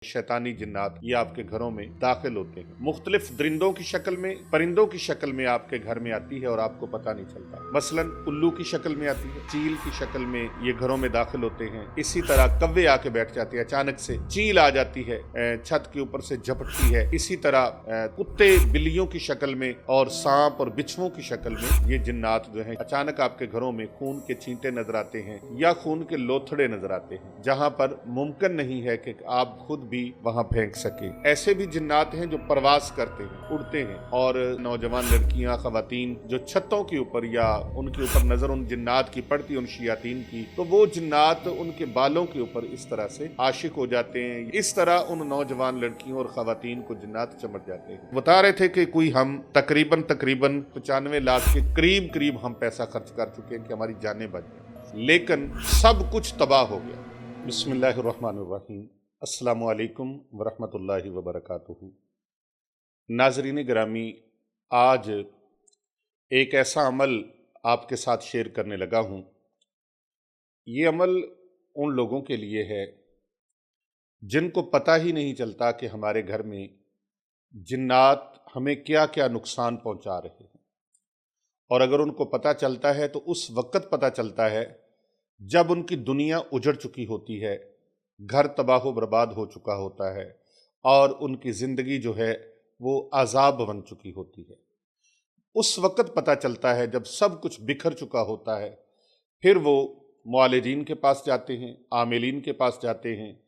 शैतानी जिन्नात ये आपके घरों में दाखिल होते हैं। मुख्तलिफ दरिंदों की शक्ल में, परिंदों की शक्ल में आपके घर में आती है और आपको पता नहीं चलता। मसलन उल्लू की शक्ल में आती है, चील की शक्ल में ये घरों में दाखिल होते हैं। इसी तरह कव्वे आके बैठ जाते हैं, अचानक से चील आ जाती है, छत के ऊपर से झपटती है। इसी तरह कुत्ते बिल्लियों की शक्ल में और सांप और बिच्छुओं की शक्ल में ये जिन्नात जो है अचानक आपके घरों में खून के छींटे नजर आते हैं या खून के लोथड़े नजर आते हैं, जहां पर मुमकिन नहीं है कि आप खुद भी वहां फेंक सके। ऐसे भी जिन्नात हैं जो परवास करते हैं, उड़ते हैं, और नौजवान लड़कियां, खवातीन जो छतों के ऊपर या उनके ऊपर नजर उन जिन्नात की पड़ती, उन शयातीन की, तो वो जिन्नात उनके बालों के ऊपर इस तरह से आशिक हो जाते हैं। इस तरह उन नौजवान लड़कियों और खवातीन को जिन्नात चमट जाते हैं। बता रहे थे कि कोई हम तकरीबन 95 लाख के करीब हम पैसा खर्च कर चुके हैं कि हमारी जानें बच जाए, लेकिन सब कुछ तबाह हो गया। बिस्मिल्लाहिर्रहमानिर्रहीम। अस्सलामु अलैकुम वरहमतुल्लाहि वबरकातुहू। नाज़रीन गिरामी, आज एक ऐसा अमल आपके साथ शेयर करने लगा हूँ। ये अमल उन लोगों के लिए है जिनको पता ही नहीं चलता कि हमारे घर में जिन्नात हमें क्या क्या नुकसान पहुँचा रहे हैं, और अगर उनको पता चलता है तो उस वक़्त पता चलता है जब उनकी दुनिया उजड़ चुकी होती है, घर तबाह बर्बाद हो चुका होता है और उनकी ज़िंदगी जो है वो अज़ाब बन चुकी होती है। उस वक़्त पता चलता है जब सब कुछ बिखर चुका होता है। फिर वो मुआलिजीन के पास जाते हैं, आमिलीन के पास जाते हैं,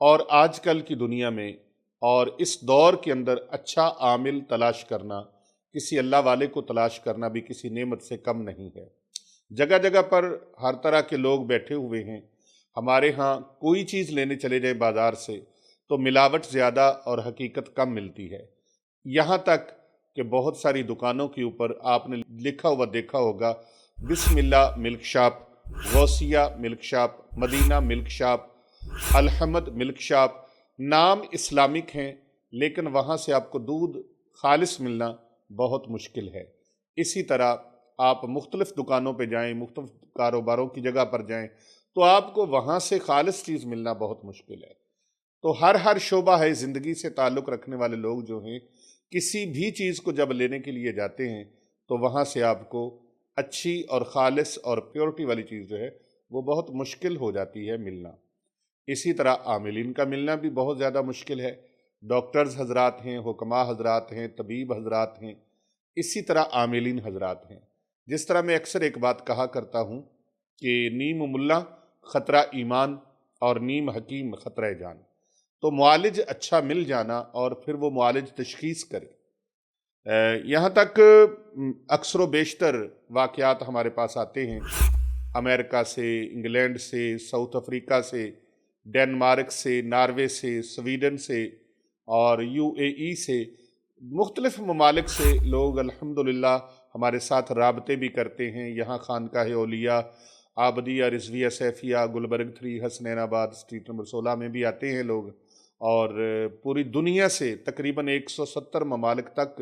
और आजकल की दुनिया में और इस दौर के अंदर अच्छा आमिल तलाश करना, किसी अल्लाह वाले को तलाश करना भी किसी नेमत से कम नहीं है। जगह जगह पर हर तरह के लोग बैठे हुए हैं। हमारे यहाँ कोई चीज़ लेने चले जाए बाज़ार से तो मिलावट ज़्यादा और हकीकत कम मिलती है। यहाँ तक कि बहुत सारी दुकानों के ऊपर आपने लिखा हुआ देखा होगा, Bismillah milk shop, Gausia milk shop, Madina milk shop, Alhamd milk shop. नाम इस्लामिक हैं, लेकिन वहाँ से आपको दूध खालिस मिलना बहुत मुश्किल है। इसी तरह आप मुख्तलिफ दुकानों पे जाएं, मुख्तलिफ कारोबारों की जगह पर जाएं, तो आपको वहाँ से खालिस चीज़ मिलना बहुत मुश्किल है। तो हर शोबा है ज़िंदगी से ताल्लुक़ रखने वाले लोग जो हैं, किसी भी चीज़ को जब लेने के लिए जाते हैं तो वहाँ से आपको अच्छी और खालिस और प्योरिटी वाली चीज़ जो है वो बहुत मुश्किल हो जाती है मिलना। इसी तरह आमिलीन का मिलना भी बहुत ज़्यादा मुश्किल है। डॉक्टर्स हजरात हैं, हुक्मा हजरात हैं, तबीब हजरात हैं, इसी तरह आमिलीन हजरात हैं। जिस तरह मैं अक्सर एक बात कहा करता हूँ कि नीम मुल्ला ख़तरा ईमान और नीम हकीम ख़तरा जान। तो मुआलिज अच्छा मिल जाना और फिर वो मुआलिज तशख़ीस करे। यहाँ तक अक्सर व बेशतर वाक़यात हमारे पास आते हैं अमेरिका से, इंग्लैंड से, साउथ अफ्रीका से, डेनमार्क से, नार्वे से, स्वीडन से और UAE से, मुख्तलिफ ममालिक से लोग अल्हम्दुलिल्लाह हमारे साथ राबते भी करते हैं। यहाँ खानकाह औलिया, आबदिया, रिजविया, सैफिया, गुलबर्ग 3, हसनैनाबाद स्ट्रीट नंबर 16 में भी आते हैं लोग, और पूरी दुनिया से तकरीबन 170 ममालिक तक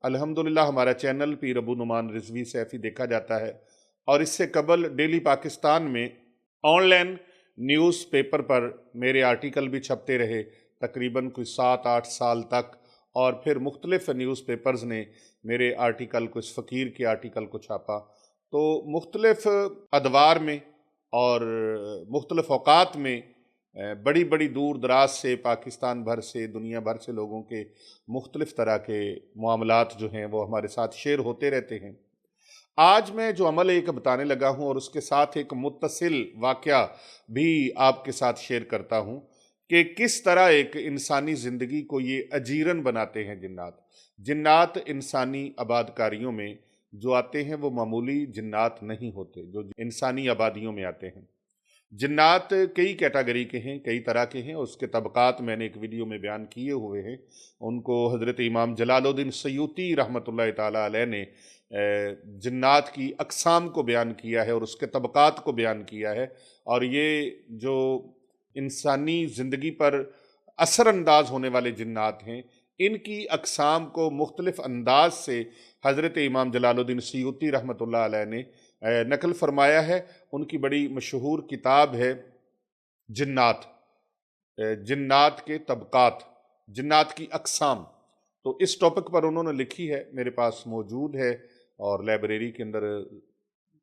अल्हम्दुलिल्लाह हमारा चैनल पीर अबू नुमान रिजवी सैफ़ी देखा जाता है। और इससे कबल डेली पाकिस्तान में ऑनलाइन न्यूज़पेपर पर मेरे आर्टिकल भी छपते रहे तकरीबन कोई 7-8 साल तक, और फिर मुख्तलिफ न्यूज़पेपर्स ने मेरे आर्टिकल को, इस फ़कीर के आर्टिकल को छापा। तो मुख्तलिफ अदवार में और मुख्तलिफ औक़ात में बड़ी बड़ी दूर दराज से, पाकिस्तान भर से, दुनिया भर से लोगों के मुख्तलिफ तरह के मामलात जो हैं वो हमारे साथ शेयर होते रहते हैं। आज मैं जो अमल एक बताने लगा हूँ और उसके साथ एक मुत्तसिल वाक़या भी आपके साथ शेयर करता हूँ कि किस तरह एक इंसानी ज़िंदगी को ये अजीरन बनाते हैं जिन्नात। जिन्नात इंसानी आबादकारियों में जो आते हैं वो मामूली जिन्नात नहीं होते जो इंसानी आबादियों में आते हैं। जिन्नात कई कैटेगरी के हैं, कई तरह के हैं, उसके तबक़ात मैंने एक वीडियो में बयान किए हुए हैं। उनको हज़रत इमाम जलालुद्दीन सयूती रहमतुल्लाह ताला अलैह ने जिन्नात की अक़साम को बयान किया है और उसके तबक़ात को बयान किया है। और ये जो इंसानी ज़िंदगी पर असरअंदाज होने वाले जिन्नात हैं, इनकी अक़साम को मुख्तलिफ़ अंदाज से हज़रत इमाम जलालुद्दीन सयूती रहमतुल्लाह अलैह ने नकल फरमाया है। उनकी बड़ी मशहूर किताब है जिन्नात। जन्नात के तबकात, जन्नात की अक़साम। तो इस टॉपिक पर उन्होंने लिखी है, मेरे पास मौजूद है और लाइब्रेरी के अंदर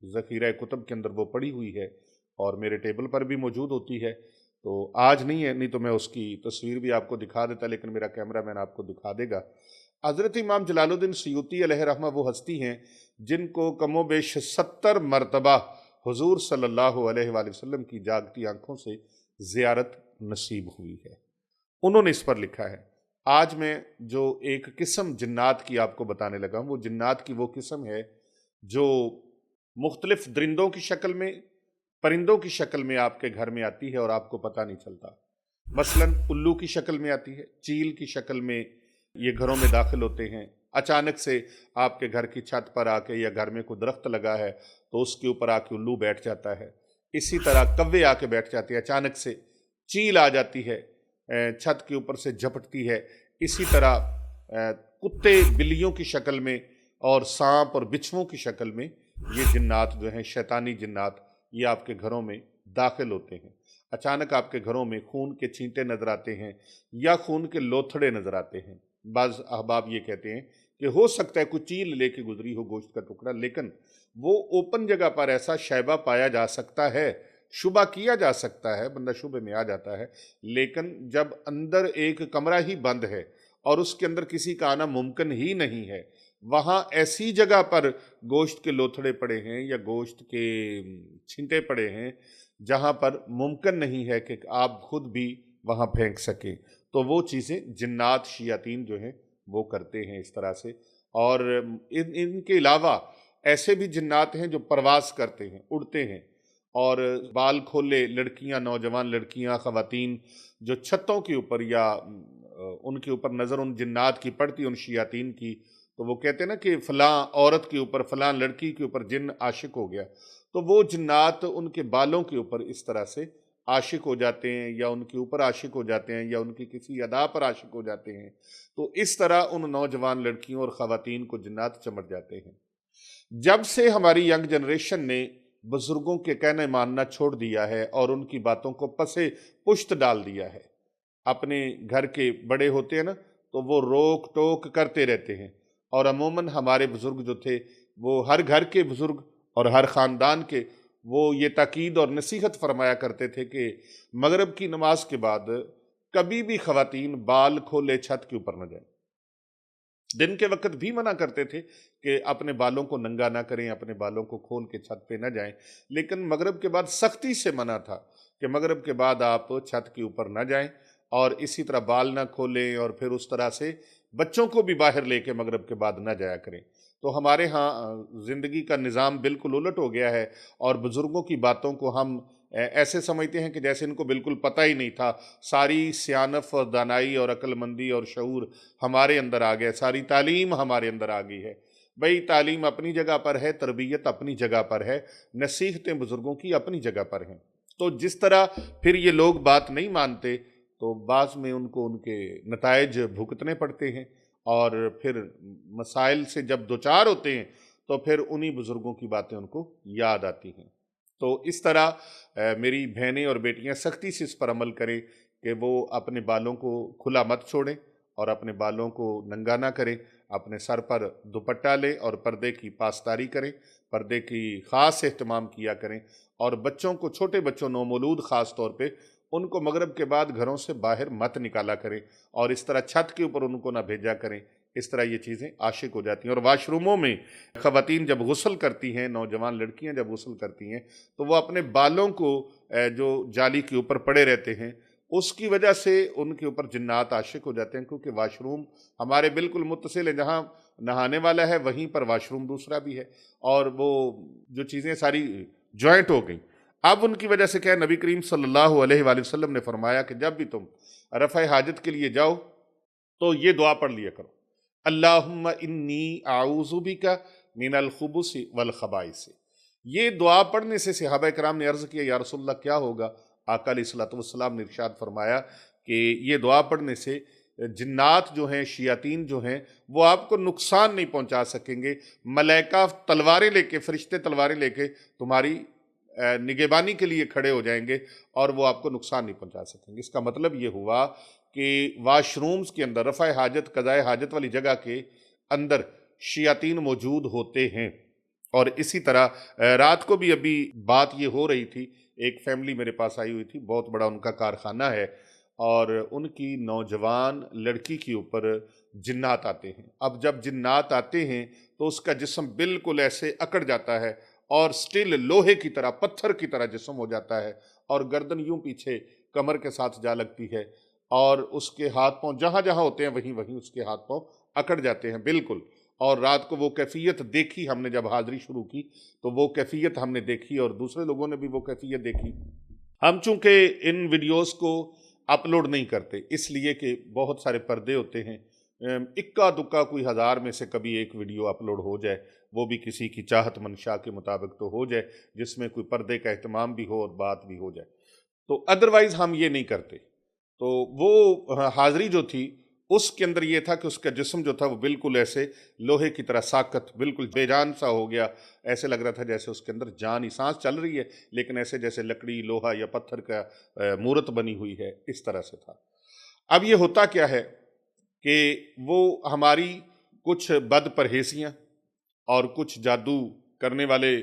ज़ख़ीरा कुतुब के अंदर वो पड़ी हुई है और मेरे टेबल पर भी मौजूद होती है। तो आज नहीं है, नहीं तो मैं उसकी तस्वीर भी आपको दिखा देता, लेकिन मेरा कैमरामैन आपको दिखा देगा। हज़रत इमाम जलालुद्दीन सयूती अलैहि रहमा वो हस्ती हैं जिनको कमोबेश 70 मरतबा हुज़ूर सल्लल्लाहु अलैहि वसल्लम की जागती आंखों से ज़ियारत नसीब हुई है। उन्होंने इस पर लिखा है। आज मैं जो एक किस्म जिन्नात की आपको बताने लगा हूँ, वो जिन्नात की वो किस्म है जो मुख्तलिफ दरिंदों की शक्ल में, परिंदों की शक्ल में आपके घर में आती है और आपको पता नहीं चलता। मसलन उल्लू की शक्ल में आती है, चील की शक्ल में ये घरों में दाखिल होते हैं। अचानक से आपके घर की छत पर आके, या घर में कोई दरख्त लगा है तो उसके ऊपर आके उल्लू बैठ जाता है। इसी तरह कव्वे आके बैठ जाते हैं, अचानक से चील आ जाती है, छत के ऊपर से झपटती है। इसी तरह कुत्ते बिल्लियों की शक्ल में और सांप और बिच्छुओं की शक्ल में ये जिन्नात जो हैं, शैतानी जिन्नात, ये आपके घरों में दाखिल होते हैं। अचानक आपके घरों में खून के छींटे नजर आते हैं या खून के लोथड़े नजर आते हैं। बाज़ अहबाब ये कहते हैं कि हो सकता है कोई चील लेके गुजरी हो, गोश्त का टुकड़ा, लेकिन वो ओपन जगह पर ऐसा शैबा पाया जा सकता है, शुबा किया जा सकता है, बंदा शुबे में आ जाता है। लेकिन जब अंदर एक कमरा ही बंद है और उसके अंदर किसी का आना मुमकिन ही नहीं है, वहाँ ऐसी जगह पर गोश्त के लोथड़े पड़े हैं या गोश्त के छींटे पड़े हैं जहाँ पर मुमकिन नहीं है कि आप खुद भी वहाँ फेंक सकें, तो वो चीज़ें जिन्नात शयातीन जो हैं वो करते हैं इस तरह से। और इनके अलावा ऐसे भी जिन्नात हैं जो परवास करते हैं, उड़ते हैं और बाल खोले लड़कियां, नौजवान लड़कियां, ख़वातीन जो छतों के ऊपर या उनके ऊपर नज़र उन जिन्नात की पड़ती, उन शयातीन की, तो वो कहते हैं ना कि फ़लाँ औरत के ऊपर, फ़लाँ लड़की के ऊपर जिन आशिक हो गया, तो वो जिन्नात उनके बालों के ऊपर इस तरह से आशिक हो जाते हैं या उनके ऊपर आशिक हो जाते हैं या उनकी किसी अदा पर आशिक हो जाते हैं। तो इस तरह उन नौजवान लड़कियों और ख़वातीन को जिन्नात चमट जाते हैं। जब से हमारी यंग जनरेशन ने बुजुर्गों के कहने मानना छोड़ दिया है और उनकी बातों को पसे पुश्त डाल दिया है, अपने घर के बड़े होते हैं ना, तो वो रोक टोक करते रहते हैं। और अमूमन हमारे बुजुर्ग जो थे, वो हर घर के बुजुर्ग और हर ख़ानदान के, वो ये ताकीद और नसीहत फरमाया करते थे कि मगरिब की नमाज के बाद कभी भी ख़वातीन बाल खोले छत के ऊपर न जाए। दिन के वक्त भी मना करते थे कि अपने बालों को नंगा ना करें, अपने बालों को खोल के छत पे न जाएं, लेकिन मगरिब के बाद सख्ती से मना था कि मगरिब के बाद आप छत के ऊपर न जाएं और इसी तरह बाल ना खोलें और फिर उस तरह से बच्चों को भी बाहर लेके मगरिब के बाद न जाया करें। तो हमारे यहाँ ज़िंदगी का निज़ाम बिल्कुल उलट हो गया है और बुज़ुर्गों की बातों को हम ऐसे समझते हैं कि जैसे इनको बिल्कुल पता ही नहीं था। सारी सियानत और दानाई और अक्लमंदी और शऊर हमारे अंदर आ गया, सारी तालीम हमारे अंदर आ गई है। भाई तालीम अपनी जगह पर है, तरबियत अपनी जगह पर है, नसीहतें बुज़ुर्गों की अपनी जगह पर हैं। तो जिस तरह फिर ये लोग बात नहीं मानते तो बाज़ में उनको उनके नताइज भुगतने पड़ते हैं और फिर मसाइल से जब दो चार होते हैं तो फिर उन्हीं बुज़ुर्गों की बातें उनको याद आती हैं। तो इस तरह मेरी बहनें और बेटियां सख्ती से इस पर अमल करें कि वो अपने बालों को खुला मत छोड़ें और अपने बालों को नंगा ना करें, अपने सर पर दुपट्टा लें और पर्दे की पासदारी करें, पर्दे की ख़ास एहतमाम किया करें। और बच्चों को, छोटे बच्चों नौमौलूद ख़ास तौर पे, उनको मगरिब के बाद घरों से बाहर मत निकाला करें और इस तरह छत के ऊपर उनको ना भेजा करें। इस तरह ये चीज़ें आशिक हो जाती हैं। और वाशरूमों में ख़वातीन जब गुस्ल करती हैं, नौजवान लड़कियां जब गुस्ल करती हैं, तो वो अपने बालों को जो जाली के ऊपर पड़े रहते हैं, उसकी वजह से उनके ऊपर जिन्नात आशिक हो जाते हैं, क्योंकि वाशरूम हमारे बिल्कुल मुत्तसिल है, जहाँ नहाने वाला है वहीं पर वाशरूम दूसरा भी है और वो जो चीज़ें सारी जॉइंट हो गई। अब उनकी वजह से क्या है, नबी करीम सल्लल्लाहु अलैहि वसल्लम ने फरमाया कि जब भी तुम रफ़ा हाजत के लिए जाओ तो ये दुआ पढ़ लिया करो, अल्लाहुम्मा इन्नी आऊज़ु बिका मिनल खुबुसी वल खबाइस। ये दुआ पढ़ने से सहाबा कराम ने अर्ज़ किया, या रसूलल्लाह क्या होगा? आका अलैहिस्सलातु वस्सलाम ने इरशाद फरमाया कि ये दुआ पढ़ने से जिन्नात जो हैं, शयातीन जो हैं, वो आपको नुकसान नहीं पहुंचा सकेंगे। मलाइका तलवारें लेके, फरिश्ते तलवारें लेके तुम्हारी निगहबानी के लिए खड़े हो जाएंगे और वो आपको नुकसान नहीं पहुंचा सकेंगे। इसका मतलब ये हुआ कि वाशरूम्स के अंदर, रफ़ा हाजत, कज़ाए हाजत वाली जगह के अंदर शयातीन मौजूद होते हैं। और इसी तरह रात को भी अभी बात ये हो रही थी, एक फैमिली मेरे पास आई हुई थी, बहुत बड़ा उनका कारखाना है और उनकी नौजवान लड़की के ऊपर जिन्नात आते हैं। अब जब जिन्नात आते हैं तो उसका जिस्म बिल्कुल ऐसे अकड़ जाता है और स्टिल लोहे की तरह, पत्थर की तरह जिस्म हो जाता है और गर्दन यूं पीछे कमर के साथ जा लगती है और उसके हाथ पांव जहां जहां होते हैं वहीं वहीं उसके हाथ पांव अकड़ जाते हैं बिल्कुल। और रात को वो कैफियत देखी हमने, जब हाजिरी शुरू की तो वो कैफियत हमने देखी और दूसरे लोगों ने भी वो कैफियत देखी। हम चूंकि इन वीडियोस को अपलोड नहीं करते इसलिए कि बहुत सारे पर्दे होते हैं, इक्का दुक्का कोई हज़ार में से कभी एक वीडियो अपलोड हो जाए, वो भी किसी की चाहत मंशा के मुताबिक तो हो जाए, जिसमें कोई पर्दे का एहतमाम भी हो और बात भी हो जाए, तो अदरवाइज़ हम ये नहीं करते। तो वो हाज़िरी जो थी उसके अंदर ये था कि उसका जिस्म जो था वो बिल्कुल ऐसे लोहे की तरह साकत, बिल्कुल बेजान सा हो गया। ऐसे लग रहा था जैसे उसके अंदर जान ही, सांस चल रही है लेकिन ऐसे जैसे लकड़ी, लोहा या पत्थर का मूरत बनी हुई है, इस तरह से था। अब ये होता क्या है कि वो हमारी कुछ बद परहेजियाँ और कुछ जादू करने वाले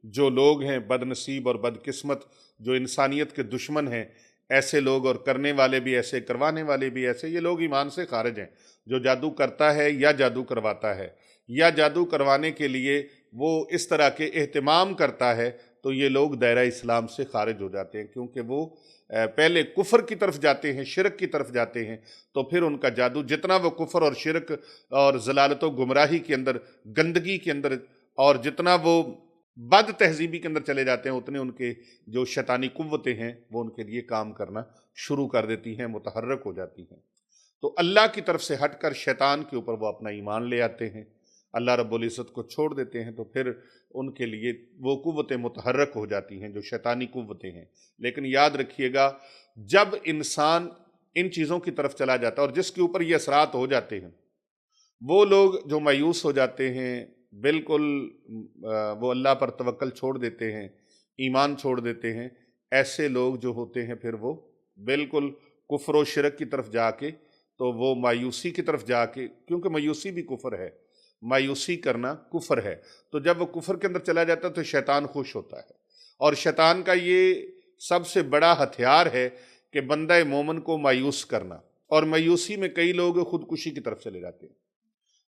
जो लोग हैं, बदनसीब और बदकिस्मत, जो इंसानियत के दुश्मन हैं, ऐसे लोग, और करने वाले भी ऐसे, करवाने वाले भी ऐसे, ये लोग ईमान से खारिज हैं। जो जादू करता है या जादू करवाता है या जादू करवाने के लिए वो इस तरह के एहतमाम करता है, तो ये लोग दायरा इस्लाम से खारिज हो जाते हैं, क्योंकि वो पहले कुफ्र की तरफ जाते हैं, शिरक की तरफ जाते हैं, तो फिर उनका जादू, जितना वो कुफ्र और शिरक और ज़लालत व गुमराही के अंदर, गंदगी के अंदर, और जितना वो बद तहजीबी के अंदर चले जाते हैं, उतने उनके जो शैतानी कुव्वतें हैं वो उनके लिए काम करना शुरू कर देती हैं, मुतहर्रक हो जाती हैं। तो अल्लाह की तरफ से हटकर शैतान के ऊपर वो अपना ईमान ले आते हैं, अल्लाह रब्बुल इज़्ज़त को छोड़ देते हैं, तो फिर उनके लिए वो कुव्वतें मुतहर्रक हो जाती हैं जो शैतानी कुव्वतें हैं। लेकिन याद रखिएगा, जब इंसान इन चीज़ों की तरफ चला जाता है और जिसके ऊपर ये असरात हो जाते हैं, वो लोग जो मायूस हो जाते हैं, बिल्कुल वो अल्लाह पर तवक्कल छोड़ देते हैं, ईमान छोड़ देते हैं, ऐसे लोग जो होते हैं फिर वो बिल्कुल कुफ्र व शिरक की तरफ जाके, तो वो मायूसी की तरफ जाके, क्योंकि मायूसी भी कुफ्र है, मायूसी करना कुफ्र है, तो जब वो कुफ्र के अंदर चला जाता है तो शैतान खुश होता है। और शैतान का ये सबसे बड़ा हथियार है कि बंदा मोमिन को मायूस करना, और मायूसी में कई लोग खुदकुशी की तरफ चले जाते हैं।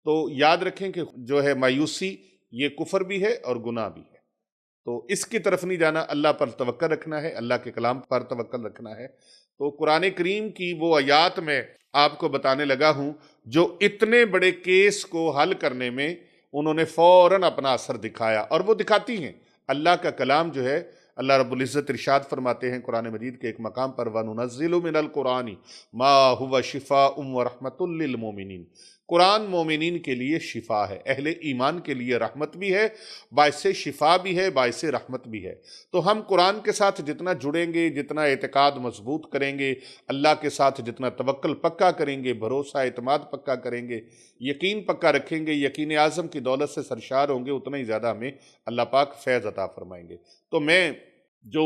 तो याद रखें कि जो है मायूसी, ये कुफ्र भी है और गुनाह भी है, तो इसकी तरफ नहीं जाना, अल्लाह पर तवक्कल रखना है, अल्लाह के कलाम पर तवक्कल रखना है। तो कुरान करीम की वो आयात में आपको बताने लगा हूं जो इतने बड़े केस को हल करने में उन्होंने फौरन अपना असर दिखाया, और वो दिखाती हैं। अल्लाह का कलाम जो है, अल्लाह रब्बुल इज़्ज़त इरशाद फरमाते हैं कुरान मजीद के एक मकाम पर, वनुनज़्ज़िलु मिनल कुरानी मा हुवा शिफ़ाउम व रहमतुल लिल मोमिनीन। कुरान मोमिनीन के लिए शिफा है, अहले ईमान के लिए रहमत भी है, बाइसे शिफा भी है, बाइसे रहमत भी है। तो हम कुरान के साथ जितना जुड़ेंगे, जितना एतकाद मजबूत करेंगे, अल्लाह के साथ जितना तवक्कल पक्का करेंगे, भरोसा एतमाद पक्का करेंगे, यकीन पक्का रखेंगे, यकीन आज़म की दौलत से सरशार होंगे, उतना ही ज़्यादा हमें अल्लाह पाक फैज़ अता फरमाएंगे। तो मैं जो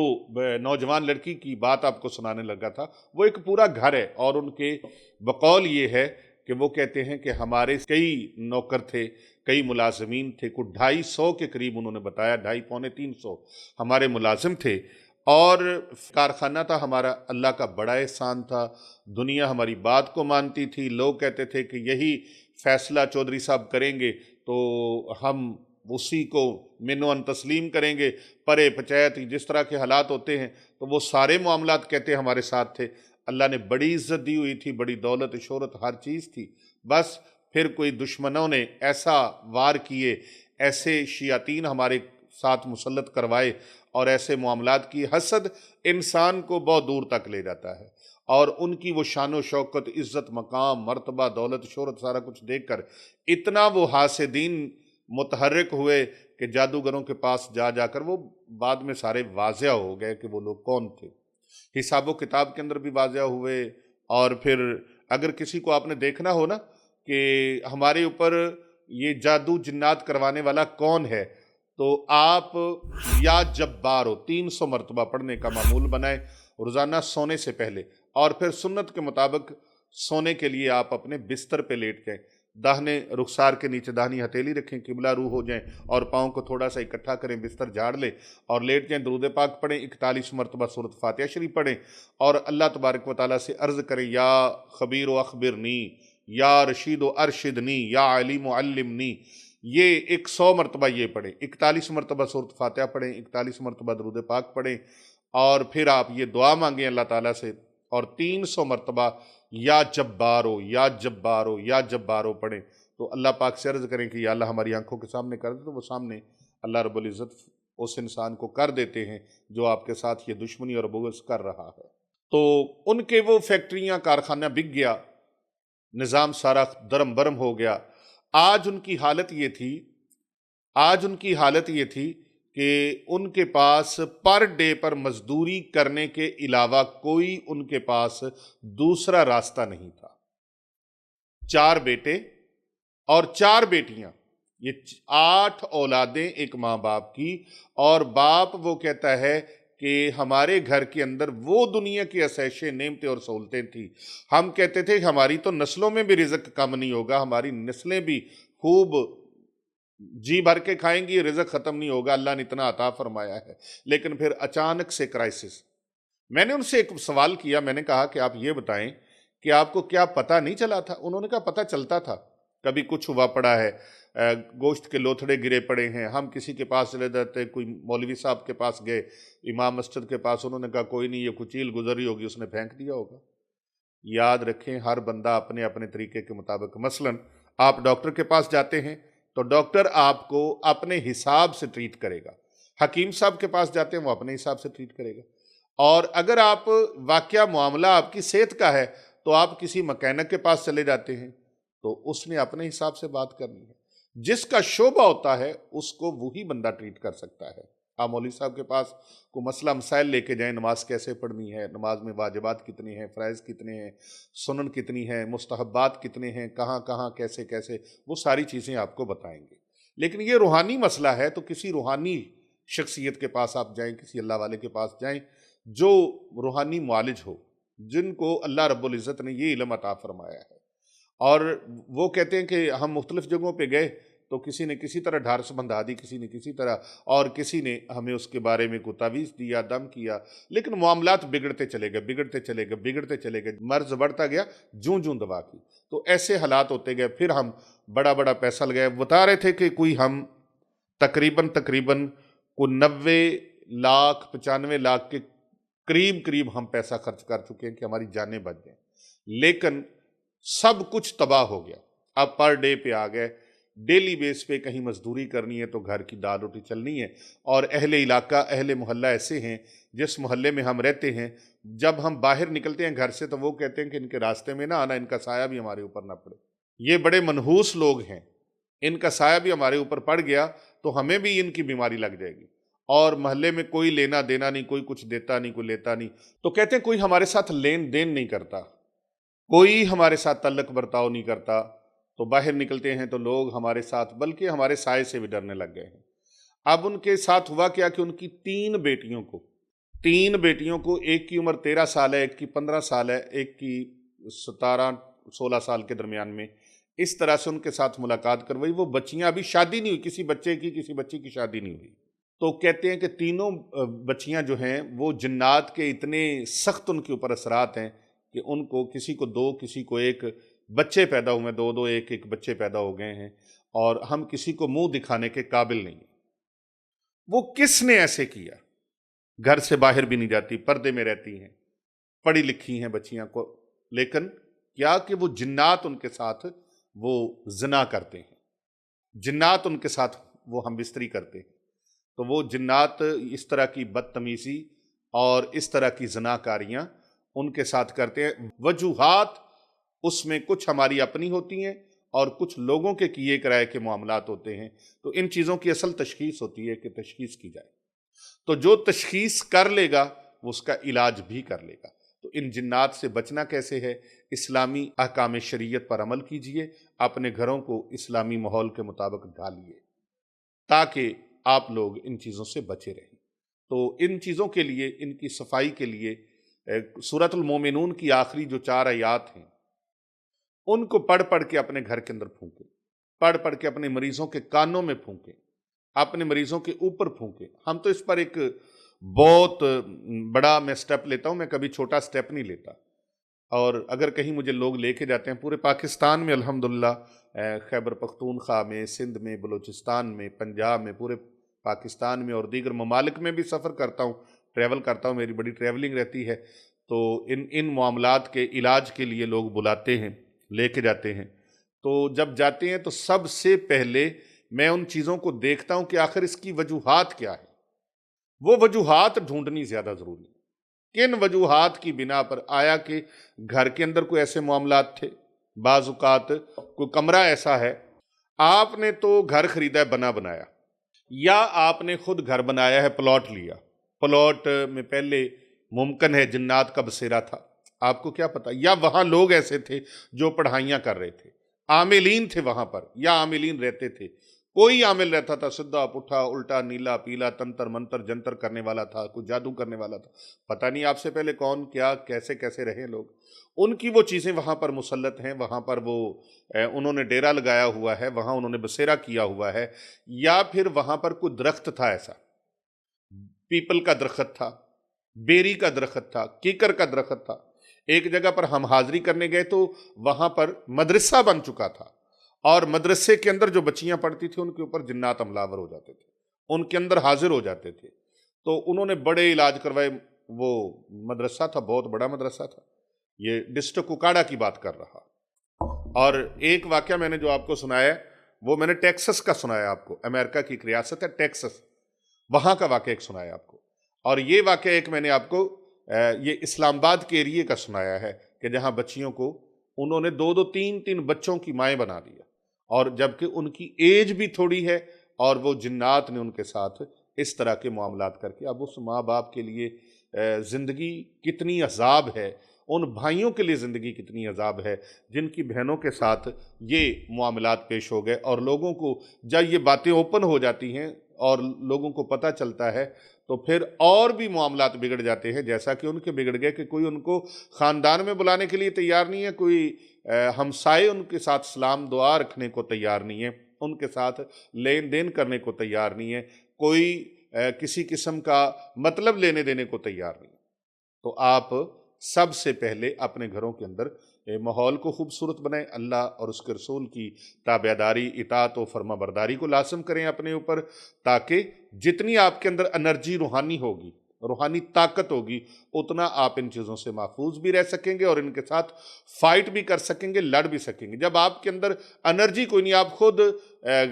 नौजवान लड़की की बात आपको सुनाने लगा था, वो एक पूरा घर है, और उनके बकौल ये है कि वो कहते हैं कि हमारे कई नौकर थे, कई मुलाजमीन थे, कुछ 250 के करीब उन्होंने बताया, 250 पौने 300 हमारे मुलाजिम थे, और कारखाना था हमारा, अल्लाह का बड़ा एहसान था, दुनिया हमारी बात को मानती थी। लोग कहते थे कि यही फैसला चौधरी साहब करेंगे तो हम उसी को मिन्नों तस्लीम करेंगे, परे पंचायत जिस तरह के हालात होते हैं, तो वो सारे मामलात कहते हमारे साथ थे। अल्लाह ने बड़ी इज्जत दी हुई थी, बड़ी दौलत शोहरत हर चीज़ थी। बस फिर कोई दुश्मनों ने ऐसा वार किए, ऐसे शयातीन हमारे साथ मुसल्लत करवाए, और ऐसे मामलात की, हसद इंसान को बहुत दूर तक ले जाता है, और उनकी वो शान शौकत, इज़्ज़त, मकाम, मर्तबा, दौलत, शोहरत, सारा कुछ देखकर इतना वो हासिदीन मुतहर्रिक हुए कि जादूगरों के पास जा जाकर वो बाद में सारे वाज़िया हो गए कि वो लोग कौन थे। हिसाबो किताब के अंदर भी वाज़िया हुए। और फिर अगर किसी को आपने देखना हो ना कि हमारे ऊपर ये जादू जिन्नात करवाने वाला कौन है, تو آپ یا جبارو 300 مرتبہ پڑھنے کا معمول بنائیں روزانہ سونے سے پہلے، اور پھر سنت کے مطابق سونے کے لیے آپ اپنے بستر پہ لیٹ جائیں، داہنے رخسار کے نیچے داہنی ہتھیلی رکھیں، قبلہ روح ہو جائیں، اور پاؤں کو تھوڑا سا اکٹھا کریں، بستر جھاڑ لیں اور لیٹ جائیں، درود پاک پڑھیں، 41 مرتبہ سورۃ فاتحہ شریف پڑھیں، اور اللہ تبارک و تعالیٰ سے عرض کریں یا خبیر و اخبرنی، یا رشید و ارشدنی، یا علیم و علمنی۔ یہ 100 مرتبہ یہ پڑھیں، 41 مرتبہ سورۃ فاتحہ پڑھیں، 41 مرتبہ درود پاک پڑھیں، اور پھر آپ یہ دعا مانگیں اللہ تعالیٰ سے، اور 300 مرتبہ یا جبارو یا جبارو یا جبارو پڑھیں۔ تو اللہ پاک سے عرض کریں کہ یا اللہ ہماری آنکھوں کے سامنے کر دے، تو وہ سامنے اللہ رب العزت اس انسان کو کر دیتے ہیں جو آپ کے ساتھ یہ دشمنی اور بغض کر رہا ہے۔ تو ان کے وہ فیکٹریاں کارخانہ بک گیا، نظام سارا درم برم ہو گیا۔ آج ان کی حالت یہ تھی کہ ان کے پاس پر ڈے پر مزدوری کرنے کے علاوہ کوئی ان کے پاس دوسرا راستہ نہیں تھا۔ 4 بیٹے اور 4 بیٹیاں، یہ 8 اولادیں ایک ماں باپ کی، اور باپ وہ کہتا ہے کہ ہمارے گھر کے اندر وہ دنیا کی عشائشیں، نعمتیں اور سہولتیں تھیں، ہم کہتے تھے کہ ہماری تو نسلوں میں بھی رزق کم نہیں ہوگا، ہماری نسلیں بھی خوب جی بھر کے کھائیں گی، رزق ختم نہیں ہوگا، اللہ نے اتنا عطا فرمایا ہے۔ لیکن پھر اچانک سے کرائسس۔ میں نے ان سے ایک سوال کیا، میں نے کہا کہ آپ یہ بتائیں کہ آپ کو کیا پتہ نہیں چلا تھا؟ انہوں نے کہا پتہ چلتا تھا، کبھی کچھ ہوا پڑا ہے، گوشت کے لوتھڑے گرے پڑے ہیں، ہم کسی کے پاس چلے جاتے، کوئی مولوی صاحب کے پاس گئے، امام مسجد کے پاس، انہوں نے کہا کوئی نہیں، یہ کچیل گزری ہوگی، اس نے پھینک دیا ہوگا۔ یاد رکھیں ہر بندہ اپنے اپنے طریقے کے مطابق، مثلا آپ ڈاکٹر کے پاس جاتے ہیں تو ڈاکٹر آپ کو اپنے حساب سے ٹریٹ کرے گا، حکیم صاحب کے پاس جاتے ہیں وہ اپنے حساب سے ٹریٹ کرے گا، اور اگر آپ واقعہ معاملہ آپ کی صحت کا ہے تو آپ کسی مکینک کے پاس چلے جاتے ہیں تو اس نے اپنے حساب سے بات کرنی ہے، جس کا شعبہ ہوتا ہے اس کو وہی بندہ ٹریٹ کر سکتا ہے۔ آپ مولوی صاحب کے پاس کو مسئلہ مسائل لے کے جائیں، نماز کیسے پڑھنی ہے، نماز میں واجبات کتنے ہیں، فرائض کتنے ہیں، سنن کتنی ہیں، مستحبات کتنے ہیں، کہاں کہاں کیسے کیسے، وہ ساری چیزیں آپ کو بتائیں گے۔ لیکن یہ روحانی مسئلہ ہے تو کسی روحانی شخصیت کے پاس آپ جائیں، کسی اللہ والے کے پاس جائیں جو روحانی معالج ہو، جن کو اللہ رب العزت نے یہ علم عطا فرمایا ہے۔ اور وہ کہتے ہیں کہ ہم مختلف جگہوں پہ گئے تو کسی نے کسی طرح ڈھارس بندھا دی، کسی نے کسی طرح، اور کسی نے ہمیں اس کے بارے میں کوئی تعویذ دیا، دم کیا، لیکن معاملات بگڑتے چلے گئے، مرض بڑھتا گیا جوں دوا کی، تو ایسے حالات ہوتے گئے۔ پھر ہم بڑا پیسہ لگائے، بتا رہے تھے کہ کوئی ہم تقریباً کوئی 90 لاکھ 95 لاکھ کے قریب ہم پیسہ خرچ کر چکے ہیں کہ ہماری جانیں بچ جائیں، لیکن سب کچھ تباہ ہو گیا۔ اب پر ڈے پہ آ گئے، ڈیلی بیس پہ کہیں مزدوری کرنی ہے تو گھر کی دال روٹی چلنی ہے، اور اہل علاقہ، اہل محلہ ایسے ہیں جس محلے میں ہم رہتے ہیں، جب ہم باہر نکلتے ہیں گھر سے تو وہ کہتے ہیں کہ ان کے راستے میں نہ آنا، ان کا سایہ بھی ہمارے اوپر نہ پڑے، یہ بڑے منحوس لوگ ہیں، ان کا سایہ بھی ہمارے اوپر پڑ گیا تو ہمیں بھی ان کی بیماری لگ جائے گی، اور محلے میں کوئی لینا دینا نہیں، کوئی کچھ دیتا نہیں، کوئی لیتا نہیں، تو کہتے ہیں کوئی ہمارے ساتھ لین دین نہیں کرتا، کوئی ہمارے ساتھ تعلق برتاؤ نہیں کرتا، تو باہر نکلتے ہیں تو لوگ ہمارے ساتھ بلکہ ہمارے سائے سے بھی ڈرنے لگ گئے ہیں۔ اب ان کے ساتھ ہوا کیا کہ ان کی 3 بیٹیوں کو، ایک کی عمر 13 سال ہے، ایک کی 15 سال ہے، ایک کی 17-16 سال کے درمیان میں، اس طرح سے ان کے ساتھ ملاقات کروائی۔ وہ بچیاں ابھی شادی نہیں ہوئی، کسی بچے کی شادی نہیں ہوئی، تو کہتے ہیں کہ تینوں بچیاں جو ہیں وہ جنات کے اتنے سخت ان کے اوپر اثرات ہیں کہ ان کو کسی کو 2 کسی کو 1 بچے پیدا ہوئے، 2 1 بچے پیدا ہو گئے ہیں، اور ہم کسی کو منہ دکھانے کے قابل نہیں ہیں۔ وہ کس نے ایسے کیا؟ گھر سے باہر بھی نہیں جاتی، پردے میں رہتی ہیں، پڑھی لکھی ہیں بچیاں کو، لیکن کیا کہ وہ جنات ان کے ساتھ وہ زنا کرتے ہیں، جنات ان کے ساتھ وہ ہم بستری کرتے ہیں، تو وہ جنات اس طرح کی بدتمیزی اور اس طرح کی زناکاریاں ان کے ساتھ کرتے ہیں۔ وجوہات اس میں کچھ ہماری اپنی ہوتی ہیں اور کچھ لوگوں کے کیے کرائے کے معاملات ہوتے ہیں، تو ان چیزوں کی اصل تشخیص ہوتی ہے کہ تشخیص کی جائے، تو جو تشخیص کر لے گا وہ اس کا علاج بھی کر لے گا۔ تو ان جنات سے بچنا کیسے ہے؟ اسلامی احکام شریعت پر عمل کیجئے، اپنے گھروں کو اسلامی ماحول کے مطابق ڈھالیے، تاکہ آپ لوگ ان چیزوں سے بچے رہیں۔ تو ان چیزوں کے لیے، ان کی صفائی کے لیے سورۃ المومنون کی آخری جو 4 آیات ہیں ان کو پڑھ پڑھ کے اپنے گھر کے اندر پھونکیں، پڑھ پڑھ کے اپنے مریضوں کے کانوں میں پھونکیں، اپنے مریضوں کے اوپر پھونکیں۔ ہم تو اس پر ایک بہت بڑا میں سٹیپ لیتا ہوں، میں کبھی چھوٹا سٹیپ نہیں لیتا، اور اگر کہیں مجھے لوگ لے کے جاتے ہیں پورے پاکستان میں الحمدللہ، خیبر پختونخوا میں، سندھ میں، بلوچستان میں، پنجاب میں، پورے پاکستان میں اور دیگر ممالک میں بھی سفر کرتا ہوں، ٹریول کرتا ہوں، میری بڑی ٹریولنگ رہتی ہے، تو ان معاملات کے علاج کے لیے لوگ بلاتے ہیں، لے کے جاتے ہیں۔ تو جب جاتے ہیں تو سب سے پہلے میں ان چیزوں کو دیکھتا ہوں کہ آخر اس کی وجوہات کیا ہے۔ وہ وجوہات ڈھونڈنی زیادہ ضروری ہے۔ کن وجوہات کی بنا پر آیا کہ گھر کے اندر کوئی ایسے معاملات تھے، بعض اوقات کوئی کمرہ ایسا ہے، آپ نے تو گھر خریدا ہے بنا بنایا، یا آپ نے خود گھر بنایا ہے، پلاٹ لیا، پلاٹ میں پہلے ممکن ہے جنات کا بسیرا تھا، آپ کو کیا پتا، یا وہاں لوگ ایسے تھے جو پڑھائیاں کر رہے تھے، عاملین تھے وہاں پر، یا عاملین رہتے تھے، کوئی عامل رہتا تھا سدھا پٹھا الٹا نیلا پیلا تنتر منتر جنتر کرنے والا تھا، کوئی جادو کرنے والا تھا، پتہ نہیں آپ سے پہلے کون کیا کیسے کیسے رہے لوگ، ان کی وہ چیزیں وہاں پر مسلط ہیں، وہاں پر وہ انہوں نے ڈیرا لگایا ہوا ہے، وہاں انہوں نے بسیرا کیا ہوا ہے، یا پھر وہاں پر کوئی درخت تھا ایسا، پیپل کا درخت تھا، بیری کا درخت تھا، کیکر کا درخت تھا، ایک جگہ پر ہم حاضری کرنے گئے تو وہاں پر مدرسہ بن چکا تھا، اور مدرسے کے اندر جو بچیاں پڑھتی تھیں ان کے اوپر جنات حملہ ہو جاتے تھے، ان کے اندر حاضر ہو جاتے تھے، تو انہوں نے بڑے علاج کروائے، وہ مدرسہ تھا، بہت بڑا مدرسہ تھا، یہ ڈسٹرکٹ کوکاڑا کی بات کر رہا۔ اور ایک واقعہ میں نے جو آپ کو سنایا وہ میں نے ٹیکسس کا سنایا آپ کو، امریکہ کی ایک ریاست ہے ٹیکسس، وہاں کا واقعہ ایک سنایا آپ کو، اور یہ واقعہ ایک میں نے آپ کو یہ اسلام آباد کے ایریے کا سنایا ہے کہ جہاں بچیوں کو انہوں نے 2 2 3 3 بچوں کی مائیں بنا دیا، اور جبکہ ان کی ایج بھی تھوڑی ہے، اور وہ جنات نے ان کے ساتھ اس طرح کے معاملات کر کے، اب اس ماں باپ کے لیے زندگی کتنی عذاب ہے، ان بھائیوں کے لیے زندگی کتنی عذاب ہے جن کی بہنوں کے ساتھ یہ معاملات پیش ہو گئے، اور لوگوں کو جب یہ باتیں اوپن ہو جاتی ہیں اور لوگوں کو پتہ چلتا ہے تو پھر اور بھی معاملات بگڑ جاتے ہیں، جیسا کہ ان کے بگڑ گئے کہ کوئی ان کو خاندان میں بلانے کے لیے تیار نہیں ہے، کوئی ہمسائے ان کے ساتھ سلام دعا رکھنے کو تیار نہیں ہے، ان کے ساتھ لین دین کرنے کو تیار نہیں ہے، کوئی کسی قسم کا مطلب لینے دینے کو تیار نہیں ہے۔ تو آپ سب سے پہلے اپنے گھروں کے اندر ماحول کو خوبصورت بنائیں، اللہ اور اس کے رسول کی تابعداری، اطاعت و فرما برداری کو لازم کریں اپنے اوپر، تاکہ جتنی آپ کے اندر انرجی روحانی ہوگی، روحانی طاقت ہوگی، اتنا آپ ان چیزوں سے محفوظ بھی رہ سکیں گے اور ان کے ساتھ فائٹ بھی کر سکیں گے، لڑ بھی سکیں گے۔ جب آپ کے اندر انرجی کوئی نہیں، آپ خود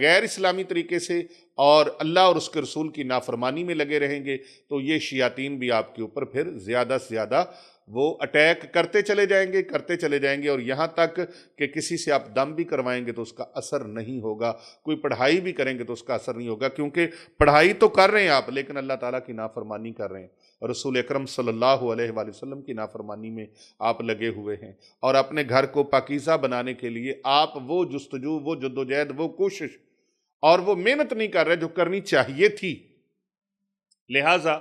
غیر اسلامی طریقے سے اور اللہ اور اس کے رسول کی نافرمانی میں لگے رہیں گے، تو یہ شیاطین بھی آپ کے اوپر پھر زیادہ سے زیادہ وہ اٹیک کرتے چلے جائیں گے، اور یہاں تک کہ کسی سے آپ دم بھی کروائیں گے تو اس کا اثر نہیں ہوگا، کوئی پڑھائی بھی کریں گے تو اس کا اثر نہیں ہوگا، کیونکہ پڑھائی تو کر رہے ہیں آپ، لیکن اللہ تعالیٰ کی نافرمانی کر رہے ہیں، اور رسول اکرم صلی اللہ علیہ وآلہ وسلم کی نافرمانی میں آپ لگے ہوئے ہیں، اور اپنے گھر کو پاکیزہ بنانے کے لیے آپ وہ جستجو، وہ جدوجہد، وہ کوشش اور وہ محنت نہیں کر رہے جو کرنی چاہیے تھی۔ لہٰذا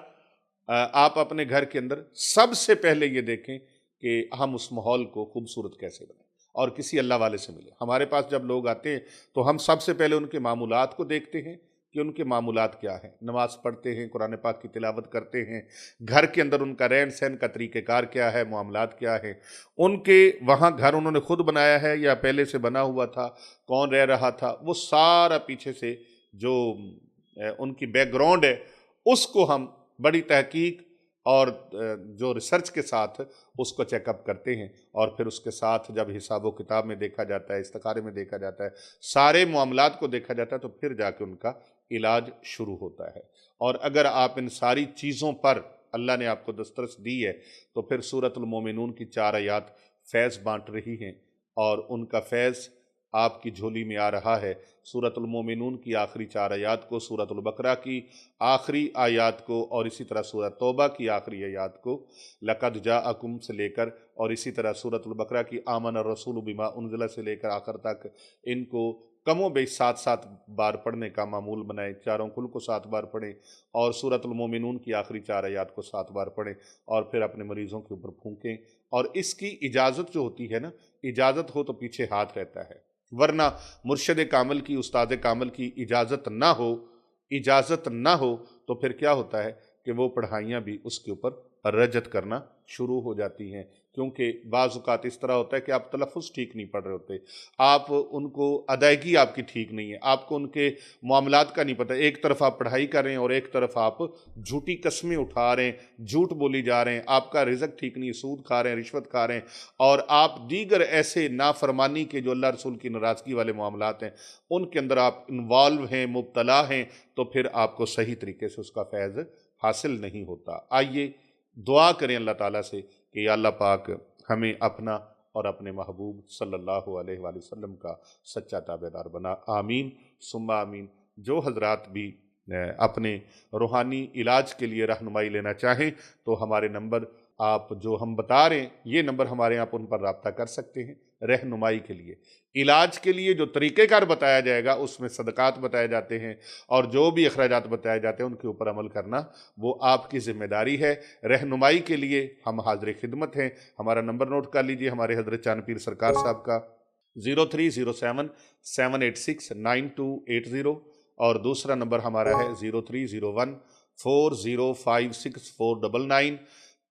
آپ اپنے گھر کے اندر سب سے پہلے یہ دیکھیں کہ ہم اس ماحول کو خوبصورت کیسے بنائیں، اور کسی اللہ والے سے ملیں۔ ہمارے پاس جب لوگ آتے ہیں تو ہم سب سے پہلے ان کے معمولات کو دیکھتے ہیں کہ ان کے معمولات کیا ہیں، نماز پڑھتے ہیں، قرآن پاک کی تلاوت کرتے ہیں، گھر کے اندر ان کا رہن سہن کا طریقہ کار کیا ہے، معاملات کیا ہیں، ان کے وہاں گھر انہوں نے خود بنایا ہے یا پہلے سے بنا ہوا تھا، کون رہ رہا تھا، وہ سارا پیچھے سے جو ان کی بیک گراؤنڈ ہے اس کو ہم بڑی تحقیق اور جو ریسرچ کے ساتھ اس کو چیک اپ کرتے ہیں، اور پھر اس کے ساتھ جب حساب و کتاب میں دیکھا جاتا ہے، استخارے میں دیکھا جاتا ہے، سارے معاملات کو دیکھا جاتا ہے، تو پھر جا کے ان کا علاج شروع ہوتا ہے۔ اور اگر آپ ان ساری چیزوں پر اللہ نے آپ کو دسترس دی ہے تو پھر سورۃ المومنون کی 4 آیات فیض بانٹ رہی ہیں، اور ان کا فیض آپ کی جھولی میں آ رہا ہے۔ سورۃ المومنون کی آخری 4 آیات کو، سورۃ البقرہ کی آخری آیات کو، اور اسی طرح سورۃ توبہ کی آخری آیات کو، لقد جاءکم سے لے کر، اور اسی طرح سورۃ البقرہ کی آمن الرسول بما انزل سے لے کر آخر تک، ان کو कमो बेश 7-7 बार पढ़ने का मामूल बनाएं, चारों कुल को 7 बार पढ़ें और सूरतुल मोमिनून की आखिरी 4 आयत को 7 बार पढ़ें और फिर अपने मरीजों के ऊपर फूंकें। और इसकी इजाज़त जो होती है ना, इजाज़त हो तो पीछे हाथ रहता है, वरना मुर्शद कामिल की, उस्ताद कामिल की इजाज़त ना हो तो फिर क्या होता है कि वो पढ़ाइयाँ भी उसके ऊपर रजत करना शुरू हो जाती हैं। क्योंकि बाज़ औक़ात इस तरह होता है कि आप तलफ़्फ़ुज़ ठीक नहीं पढ़ रहे होते, आप उनको अदायगी आपकी ठीक नहीं है, आपको उनके मामलात का नहीं पता। एक तरफ आप पढ़ाई कर रहे हैं और एक तरफ आप झूठी कस्में उठा रहे हैं, झूठ बोली जा रहे हैं, आपका रिज़्क़ ठीक नहीं है, सूद खा रहे हैं, रिश्वत खा रहे हैं और आप दीगर ऐसे नाफरमानी के जो अल्लाह रसूल की नाराज़गी वाले मामलात हैं उनके अंदर आप इन्वॉल्व हैं, मुब्तला हैं, तो फिर आपको सही तरीके से उसका फैज़ हासिल नहीं होता। आइए दुआ करें अल्लाह ताला से कि या अल्लाह पाक हमें अपना और अपने महबूब सल्लल्लाहु अलैहि वसल्लम का सच्चा ताबेदार बना। आमीन सुम्मा आमीन। जो हजरात भी अपने रूहानी इलाज के लिए रहनुमाई लेना चाहें तो हमारे नंबर आप जो हम बता रहे हैं ये नंबर हमारे यहाँ पर, उन पर रब्ता कर सकते हैं। रहनुमाई के लिए, इलाज के लिए जो तरीक़ेकार बताया जाएगा उसमें सदक़ात बताए जाते हैं और जो भी अखराजात बताए जाते हैं उनके ऊपर अमल करना वो आपकी ज़िम्मेदारी है। रहनुमाई के लिए हम हाज़िर खिदमत हैं। हमारा नंबर नोट कर लीजिए, हमारे हज़रत चांद पीर सरकार साहब का 0307 786 9280 और दूसरा नंबर हमारा है 0301 4056 499।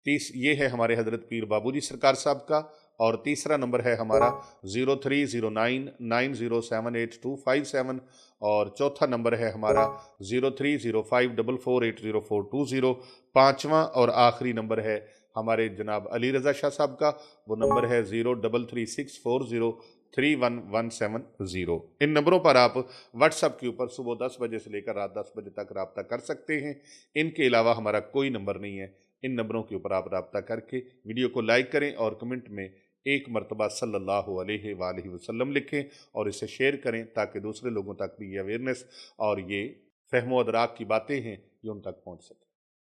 ये है हमारे हज़रत पीर बाबूजी सरकार साहब का और तीसरा नंबर है हमारा 0309 9078 और चौथा नंबर है हमारा 0305448042। पाँचवा और आखिरी नंबर है हमारे जनाब अली रज़ा शाह साहब का, वो नंबर है 0336403117। इन नंबरों पर आप व्हाट्सएप के ऊपर सुबह 10 बजे से लेकर रात 10 बजे तक रब्ता कर सकते हैं। इनके अलावा हमारा कोई नंबर नहीं है। इन नंबरों के ऊपर आप रब्ता करके वीडियो को लाइक करें और कमेंट में एक मरतबा सल्लल्लाहु अलैहि वसल्लम लिखें और इसे शेयर करें ताकि दूसरे लोगों तक भी ये अवेयरनेस और ये फ़हम व अदराक की बातें हैं ये उन तक पहुँच सकें।